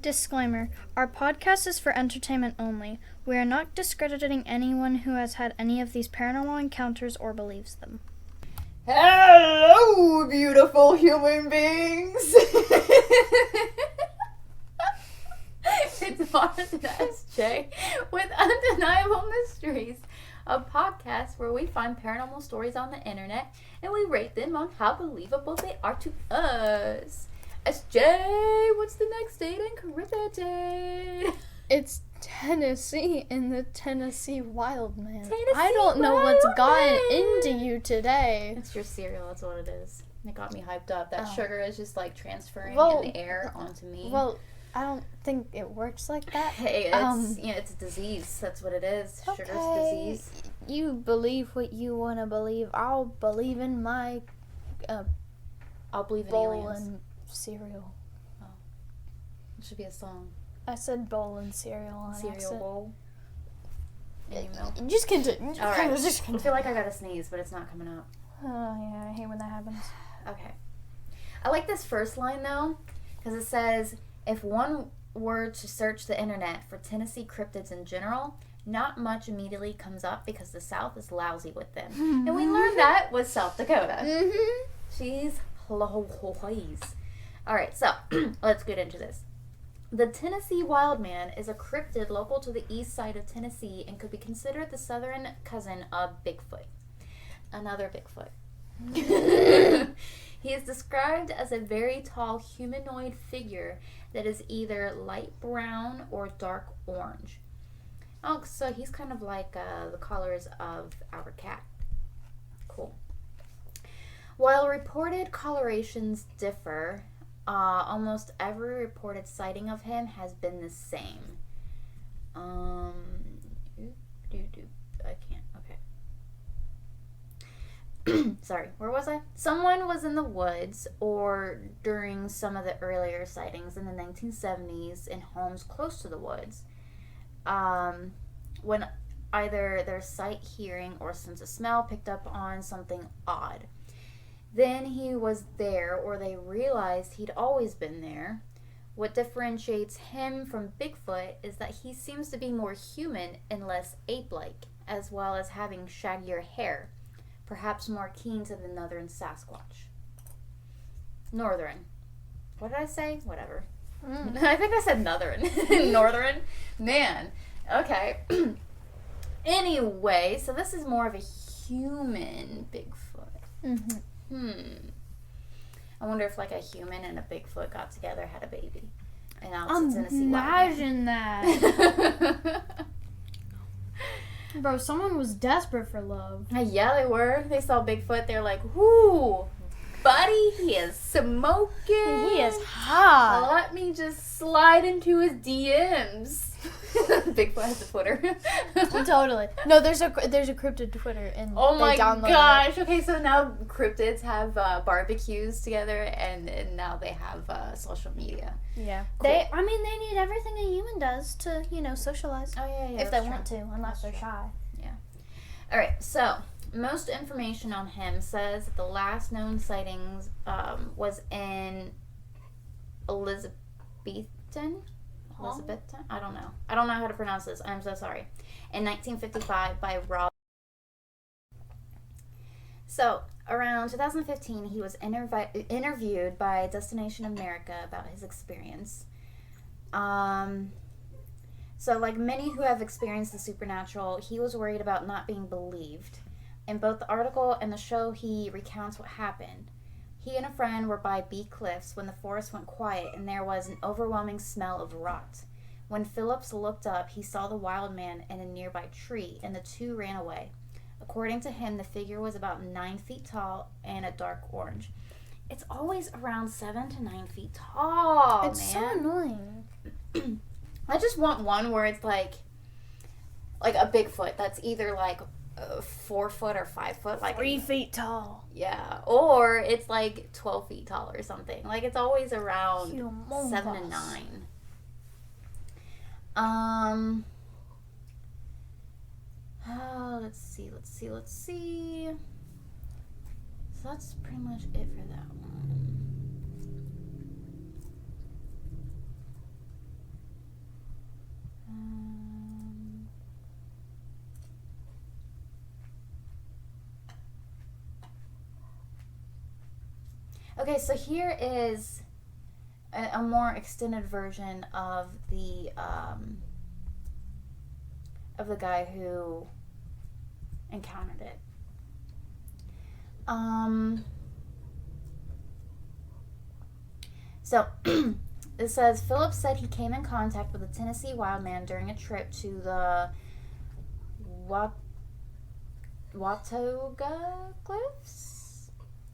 Disclaimer: our podcast is for entertainment only. We are not discrediting anyone who has had any of these paranormal encounters or believes them. Hello, beautiful human beings! It's Mars and SJ with Undeniable Mysteries, a podcast where we find paranormal stories on the internet and we rate them on how believable they are to us. SJ, what's the next date in cryptid? It's Tennessee in the Tennessee Wildman. Tennessee I don't know what's gotten Wildman. into you today. It's your cereal, that's what it is. It got me hyped up. That sugar is just like transferring Well, in the air onto me. Well, I don't think it works like that. Hey, it's it's a disease. That's what it is. Sugar's a disease. You believe what you want to believe. I'll believe in my I'll believe in bowl aliens. and cereal. It should be a song. I said bowl and cereal on Cereal accident. bowl. And you milk. Just continue. All right. Just I continue. feel like I gotta sneeze, but it's not coming out. Oh yeah, I hate when that happens. Okay. I like this first line though, because it says, if one were to search the internet for Tennessee cryptids in general, not much immediately comes up because the South is lousy with them. And we learned that with South Dakota. Mm-hmm. She's please. Alright, so let's get into this. The Tennessee Wildman is a cryptid local to the east side of Tennessee and could be considered the southern cousin of Bigfoot. Another Bigfoot. He is described as a very tall humanoid figure that is either light brown or dark orange. Oh, so he's kind of like the colors of our cat. Cool. While reported colorations differ, almost every reported sighting of him has been the same. I can't. Okay. Sorry, where was I? Someone was in the woods or during some of the earlier sightings in the 1970s in homes close to the woods. When either their sight, hearing, or sense of smell picked up on something odd. Then he was there, or they realized he'd always been there. What differentiates him from Bigfoot is that he seems to be more human and less ape-like, as well as having shaggier hair, perhaps more keen to the northern Sasquatch. Northern. What did I say? Whatever. I think I said northern. Northern? Man. Okay. Anyway, so this is more of a human Bigfoot. Mm-hmm. I wonder if like a human and a Bigfoot got together, had a baby. And now it's a Tennessee Imagine that. Wildman. Bro, someone was desperate for love. Yeah, they were. They saw Bigfoot. They're like, whoo, buddy, he is smoking. He is hot. Let me just slide into his DMs. Bigfoot has a Twitter. Totally. No, there's a cryptid Twitter, and Oh my they downloaded gosh. Okay, so now cryptids have barbecues together, and now they have social media. it. Yeah. Cool. They need everything a human does to, socialize. Oh, yeah. If they want to, unless they're That's shy. All right, so most information on him says that the last known sightings was in Elizabethton? I don't know. I don't know how to pronounce this. I'm so sorry. In 1955 by Rob. So, around 2015, he was interviewed by Destination America about his experience. So, like many who have experienced the supernatural, he was worried about not being believed. In both the article and the show, he recounts what happened. He and a friend were by Bee Cliffs when the forest went quiet and there was an overwhelming smell of rot. When Phillips looked up, he saw the wild man in a nearby tree, and the two ran away. According to him, the figure was about 9 feet tall and a dark orange. It's always around 7 to 9 feet tall, It's man. so annoying. I just want one where it's like a Bigfoot that's either like 4 foot or 5 foot, like 3 feet tall. Yeah, or it's like 12 feet tall or something. Like it's always around Humongous. 7 to 9. Let's see. So that's pretty much it for that one. Okay, so here is a more extended version of the guy who encountered it. So it says Phillips said he came in contact with a Tennessee Wildman during a trip to the Watauga Cliffs?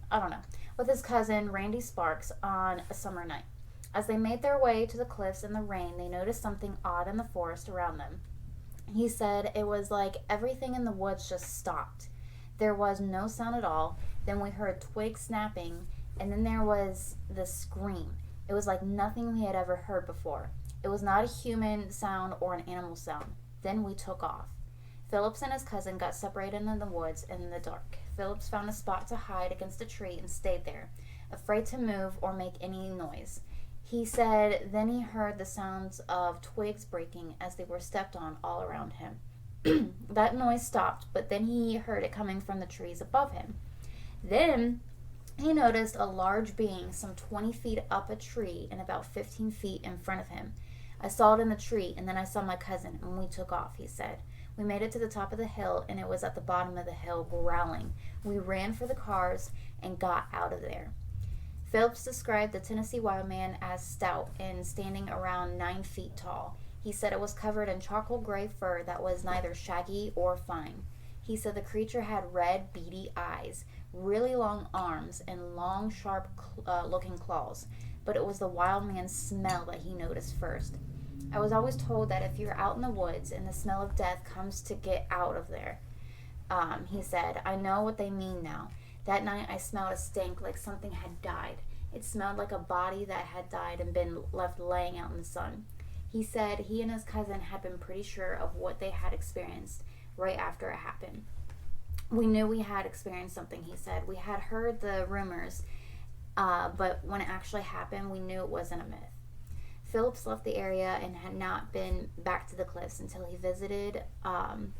I don't know. With his cousin Randy Sparks on a summer night. As they made their way to the cliffs in the rain, they noticed something odd in the forest around them. He said it was like everything in the woods just stopped. There was no sound at all. Then we heard twigs snapping, and then there was the scream. It was like nothing we had ever heard before. It was not a human sound or an animal sound. Then we took off. Phillips and his cousin got separated in the woods in the dark. Phillips found a spot to hide against a tree and stayed there, afraid to move or make any noise. He said then he heard the sounds of twigs breaking as they were stepped on all around him. That noise stopped, but then he heard it coming from the trees above him. Then he noticed a large being some 20 feet up a tree and about 15 feet in front of him. I saw it in the tree, and then I saw my cousin, and we took off, he said. We made it to the top of the hill, and it was at the bottom of the hill, growling. We ran for the cars and got out of there. Phillips described the Tennessee Wildman as stout and standing around 9 feet tall. He said it was covered in charcoal gray fur that was neither shaggy or fine. He said the creature had red, beady eyes, really long arms, and long, sharp-looking claws. But it was the wild man's smell that he noticed first. I was always told that if you're out in the woods and the smell of death comes to get out of there, he said, I know what they mean now. That night I smelled a stink like something had died. It smelled like a body that had died and been left laying out in the sun. He said he and his cousin had been pretty sure of what they had experienced right after it happened. We knew we had experienced something, he said. We had heard the rumors, but when it actually happened, we knew it wasn't a myth. Phillips left the area and had not been back to the cliffs until he visited to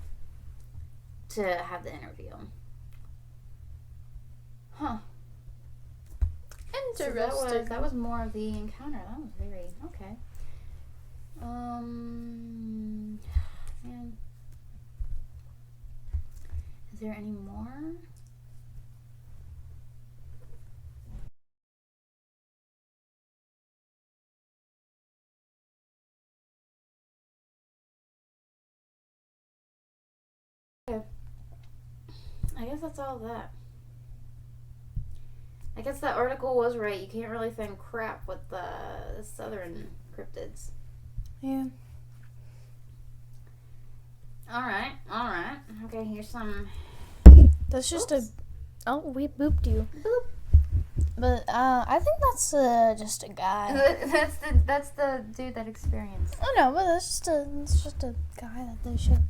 have the interview. Huh. Interesting. So that was more of the encounter. That was very okay. Man. Is there any more? Okay. I guess that's all of that. I guess that article was right. You can't really find crap with the southern cryptids. Yeah. Alright. Okay, here's some. That's just Oh, we booped you. Boop. But I think that's just a guy. That's the dude that experienced. Oh no, but that's just a guy that they showed.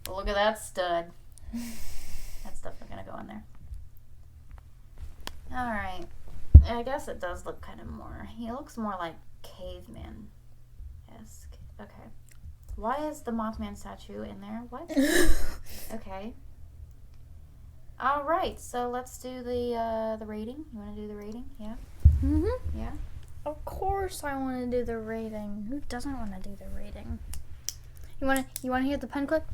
Well, look at that stud. That's definitely gonna go in there. Alright. I guess it does look kind of more. He looks more like caveman-esque. Okay. Why is the Mothman statue in there? What? Okay. Alright, so let's do the rating. You want to do the rating? Yeah? Mhm. Yeah? Of course I want to do the rating. Who doesn't want to do the rating? You want to hear the pen click?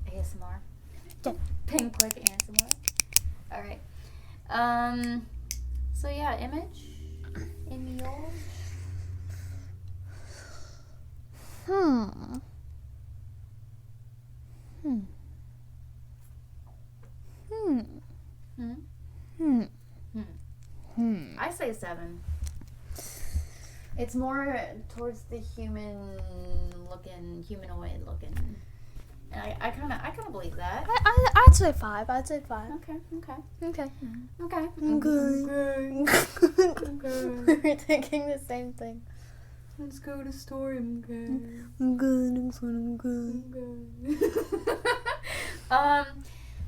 ASMR. Yeah. Pen click ASMR. Alright. So yeah, image in yours. I say 7. It's more towards the humanoid looking. And I kind of believe that. I'd say 5. Okay. Okay. Okay. We're thinking the same thing. Let's go to story. I'm good.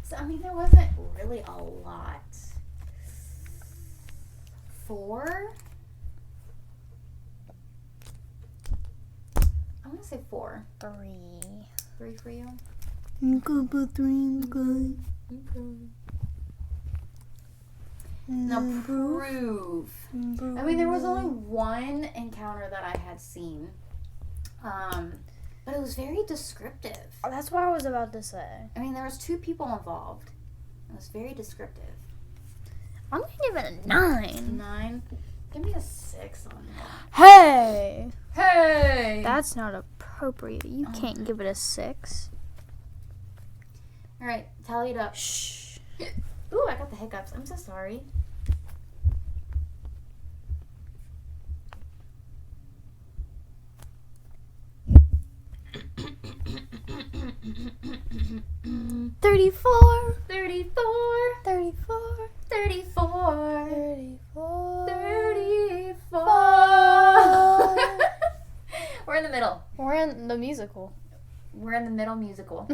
So I mean, there wasn't really a lot. 4. I'm gonna say 4. 3. 3 for you. I'm gonna put 3 in the guy. Now proof. I mean, there was only one encounter that I had seen, but it was very descriptive. That's what I was about to say. I mean, there was 2 people involved. It was very descriptive. I'm gonna give it a 9. 9. Give me a 6 on that. Hey! Hey! That's not appropriate. You can't give it a 6. All right, tally it up. Shh. Ooh, I got the hiccups. I'm so sorry. $34. $34. 34. 34. 34. We're in the middle. We're in the musical. We're in the middle musical.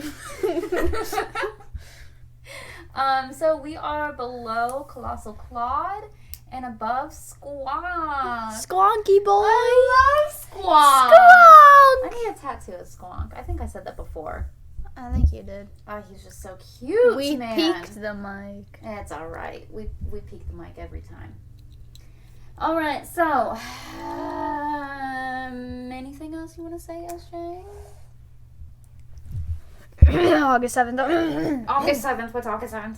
So we are below Colossal Claude and above Squonk. Squonky boy. I love Squonk. Squonk. I need a tattoo of Squonk. I think I said that before. I think you did. Oh, he's just so cute, We man. peaked the mic. It's all right. We peak the mic every time. All right. So, anything else you want to say, SJ? August 7th. August 7th. What's August 7th?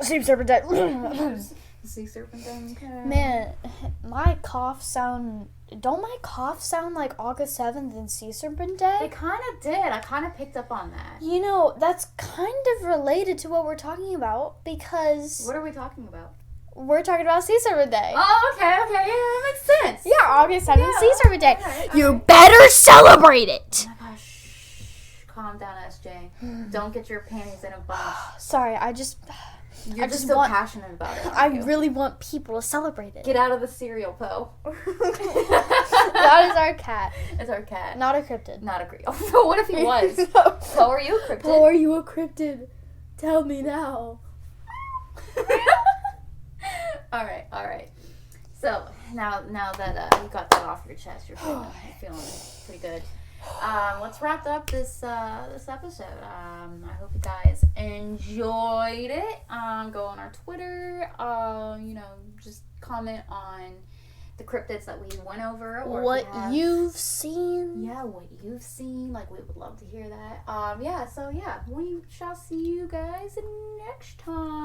Sea serpent dead. Sea serpent. Okay. Man, my cough sound. Don't my cough sound like August 7th and Sea Serpent Day? They kind of did. I kind of picked up on that. You know, that's kind of related to what we're talking about because What are we talking about? we're talking about Sea Serpent Day. Oh, okay. Yeah, that makes sense. Yeah, August 7th, Yeah, Sea Serpent Day. alright, You alright. better celebrate it! Oh my gosh. Shh. Calm down, SJ. Don't get your panties in a bunch. Sorry, You're I just just so want- passionate about it. I aren't you? really want people to celebrate it. Get out of the cereal, Poe. That is our cat, It's our cat. not a cryptid. Not a Creole. What if he was? Poe, are you a cryptid? How are you a cryptid? Tell me now. All right. So now that you got that off your chest, you're feeling pretty good. Let's wrap up this episode. I hope you guys enjoyed it. Go on our Twitter. Just comment on the cryptids that we went over, or What if you have, you've seen. yeah, what you've seen. Like, we would love to hear that. We shall see you guys next time.